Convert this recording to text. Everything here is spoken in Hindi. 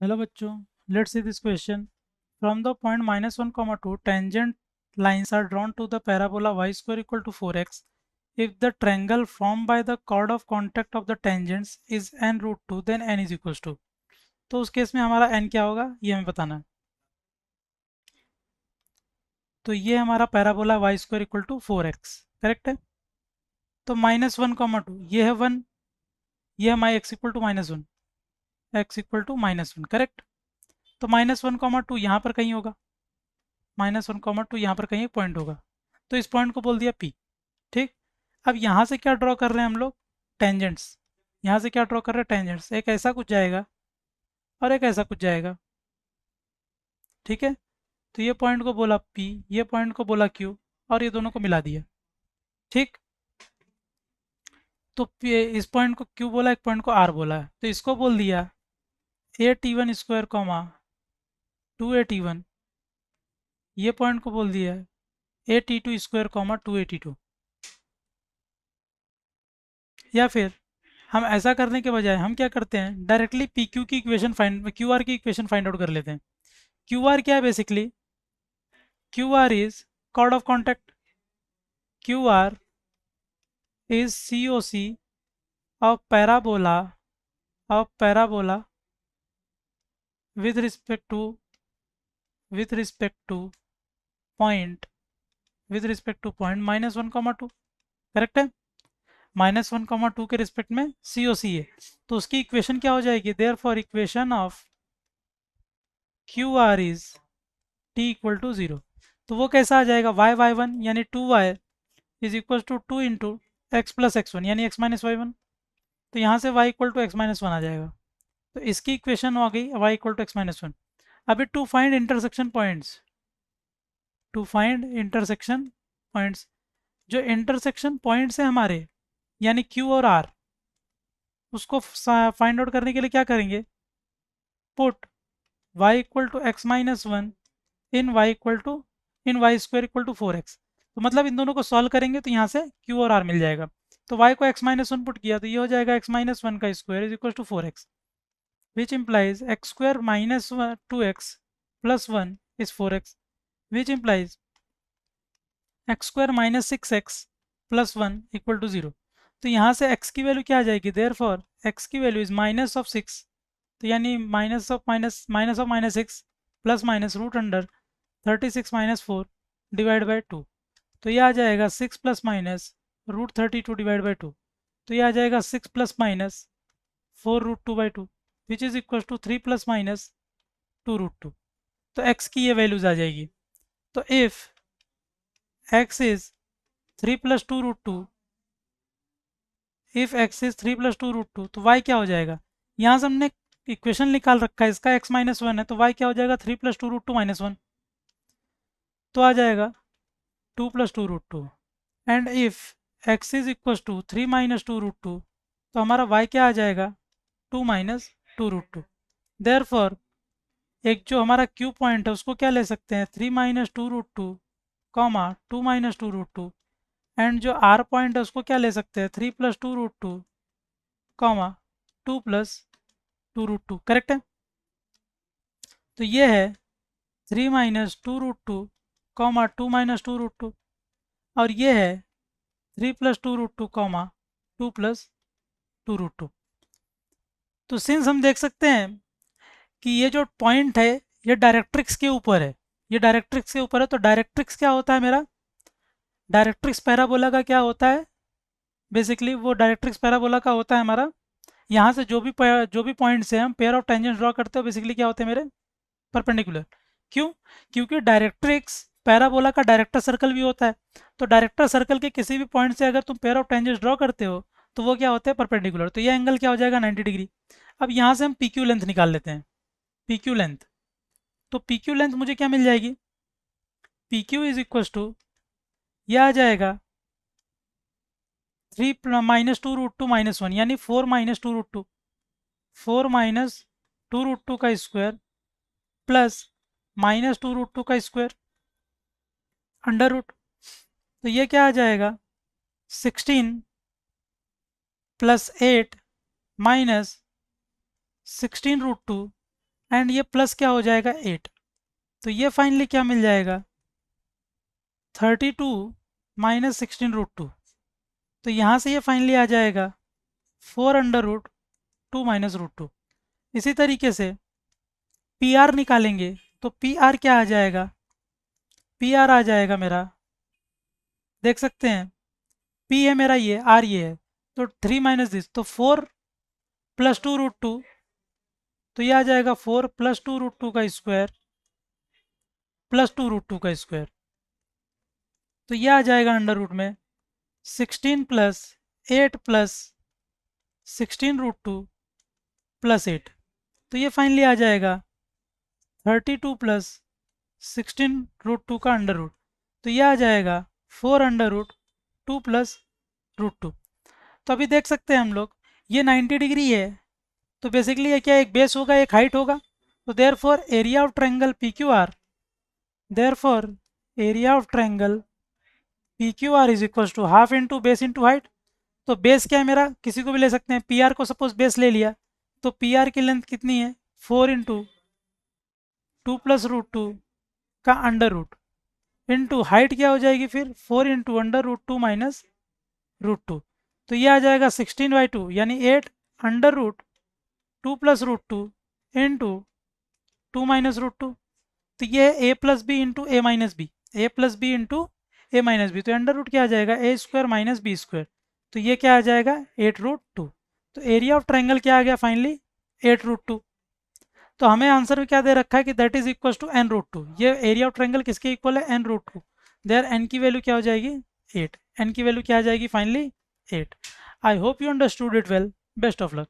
हेलो बच्चों, let's see this question. From the point -1, 2 tangent lines are drawn to the parabola y square equal to 4x if the triangle formed by the chord of contact of the tangents is n root 2 then n is equals to. तो उस केस में हमारा n क्या होगा ये हमें बताना है. तो ये हमारा parabola y square equal to 4x correct है. तो -1, 2 ये है 1, ये है x equal to -1, x equal to -1 correct. तो -1, 2 यहाँ पर कहीं होगा, -1, 2 यहाँ पर कहीं एक पॉइंट होगा. तो इस पॉइंट को बोल दिया P. ठीक. अब यहाँ से क्या ड्रॉ कर रहे हैं हम लोग, टेंजेंट्स. यहाँ से क्या ड्रॉ कर रहे हैं, टेंजेंट्स. एक ऐसा कुछ जाएगा और एक ऐसा कुछ जाएगा. ठीक है. तो ये पॉइंट को बोला P, ये पॉइंट को बोला Q और ये दोनों को मिला दिया. ठीक. तो इस पॉइंट को Q बोला, एक पॉइंट को R बोला है, तो इसको बोल दिया AT1 स्क्वायर कॉमा 2AT1. ये पॉइंट को बोल दिया AT2 स्क्वायर कॉमा 2AT2. या फिर हम ऐसा करने के बजाय हम क्या करते हैं, डायरेक्टली पी क्यू की इक्वेशन फाइंड, क्यू आर की इक्वेशन फाइंड आउट कर लेते हैं. क्यू आर क्या है basically, Q R is chord of contact. Q R is C O C of parabola with respect to with respect to point with respect to point -1, 2 correct है. -1, 2 के रिस्पेक्ट में सी ओ सी है. तो उसकी इक्वेशन क्या हो जाएगी, there for equation of Q R is T equal to 0. तो वो कैसा आ जाएगा, y1 यानी 2y is equal to 2 into x plus x one यानी x माइनस वाई वन. तो यहाँ से y equal to x minus one आ जाएगा. तो इसकी इक्वेशन हो गई y equal to x minus one. अभी टू फाइंड इंटरसेक्शन पॉइंट्स, जो इंटरसेक्शन पॉइंट्स हैं हमारे यानी Q और R, उसको फाइंड आउट करने के लिए क्या करेंगे, put y equal to x minus one in Y square equal to 4x. तो मतलब इन दोनों को सॉल्व करेंगे तो यहाँ से Q और R मिल जाएगा. तो y को एक्स माइनस वन पुट किया तो ये हो जाएगा एक्स माइनस वन का square is equal to 4x, which implies X square minus 2x plus one is 4x, which implies X square minus 6x plus one equal to 0. तो यहाँ से x की वैल्यू क्या आ जाएगी, देयर फॉर एक्स की वैल्यू इज माइनस ऑफ 6. तो यानी minus of minus 6 plus minus root under 36 minus 4 divide by 2. तो ये आ जाएगा 6 plus minus root 32 divide by 2. तो ये आ जाएगा 6 plus minus 4 root 2 by 2 which is equal to 3 plus minus 2 root 2. तो x की ये वैल्यूज आ जाएगी. तो if x is 3 plus 2 root 2, if x is 3 plus 2 root 2 तो y क्या हो जाएगा, यहाँ से हमने इक्वेशन निकाल रखा है इसका x माइनस वन है, तो y क्या हो जाएगा 3 प्लस 2 रूट 2 माइनस वन. तो आ जाएगा 2 plus 2 root 2. And if x is equal to 3 minus 2 root 2 तो हमारा y क्या आ जाएगा 2 माइनस 2 रूट 2. देयर फॉर एक जो हमारा q पॉइंट है उसको क्या ले सकते हैं 3 minus 2 root 2 comma 2 minus 2 root 2. And जो r पॉइंट है उसको क्या ले सकते हैं 3 plus 2 root 2 comma 2 plus 2 root 2 correct है. तो ये है 3 minus 2 root 2 comma 2 minus 2 root 2 और ये है 3 plus 2 root 2 comma 2 plus 2 root 2. तो सिंस हम देख सकते हैं कि ये जो पॉइंट है ये डायरेक्ट्रिक्स के ऊपर है, ये डायरेक्ट्रिक्स के ऊपर है. तो डायरेक्ट्रिक्स क्या होता है मेरा, डायरेक्ट्रिक्स पैराबोला का क्या होता है, बेसिकली वो डायरेक्ट्रिक्स पैराबोला का होता है हमारा, यहाँ से जो भी पॉइंट्स हैं हम पेयर ऑफ टेंजेंट्स ड्रॉ करते हो बेसिकली क्या होते हैं मेरे, परपेंडिकुलर. क्यों, क्योंकि डायरेक्ट्रिक्स पैराबोला का डायरेक्टर सर्कल भी होता है. तो डायरेक्टर सर्कल के किसी भी पॉइंट से अगर तुम पेयर ऑफ टेंजेंट्स ड्रॉ करते हो तो वो क्या होते हैं, परपेंडिकुलर. तो ये एंगल क्या हो जाएगा 90 डिग्री. अब यहाँ से हम पी क्यू लेंथ निकाल लेते हैं, पी क्यू लेंथ. तो पी क्यू लेंथ मुझे क्या मिल जाएगी, P Q is equal to यह आ जाएगा 3 माइनस 2 रूट 2 माइनस वन यानी 4 माइनस 2 रूट 2, 4 माइनस 2 रूट 2 का स्क्वायर प्लस माइनस 2 रूट 2 का स्क्वायर अंडर रूट. तो ये क्या आ जाएगा 16 प्लस 8 माइनस 16 रूट 2 एंड ये प्लस क्या हो जाएगा 8। तो ये फाइनली क्या मिल जाएगा 32 माइनस 16√2। तो यहाँ से ये फाइनली आ जाएगा 4√2 माइनस √2। इसी तरीके से पी आर निकालेंगे तो पी आर क्या आ जाएगा, पी आर आ जाएगा मेरा, देख सकते हैं पी है मेरा ये, आर ये है, तो 3 माइनस दिस, तो 4 प्लस 2√2, तो ये आ जाएगा 4 प्लस 2√2 का स्क्वायर प्लस 2√2 का स्क्वायर। तो ये आ जाएगा अंडर रूट में 16 प्लस 8 प्लस 16√2 प्लस 8। तो ये फाइनली आ जाएगा 32 प्लस 16√2 का अंडर रूट। तो ये आ जाएगा 4√2 प्लस √2। तो अभी देख सकते हैं हम लोग ये 90 डिग्री है, तो बेसिकली ये क्या एक बेस होगा एक हाइट होगा। तो therefore area of triangle P Q R, therefore area of triangle P Q R is equal to half into base into height. तो बेस क्या है मेरा, किसी को भी ले सकते हैं, पी आर को सपोज बेस ले लिया, तो पी आर की लेंथ कितनी है 4 इंटू 2 प्लस √2 का अंडर रूट इंटू हाइट क्या हो जाएगी फिर 4 इंटू अंडर रूट 2 माइनस √2। तो ये आ जाएगा 16/2 यानी 8 under root 2 plus √2 into 2 minus √2। तो ये है A plus B into A minus B, A plus B into A minus B. तो अंडर रूट क्या आ जाएगा A square minus B square. तो ये क्या आ जाएगा 8√2। तो एरिया ऑफ ट्रायंगल क्या आ गया फाइनली 8√2। तो हमें आंसर में क्या दे रखा है कि that is equal to n√2। ये एरिया ऑफ ट्रायंगल किसके इक्वल है n√2। देयर n की वैल्यू क्या हो जाएगी 8, n की वैल्यू क्या आ जाएगी finally 8। I hope you understood it well, best of luck.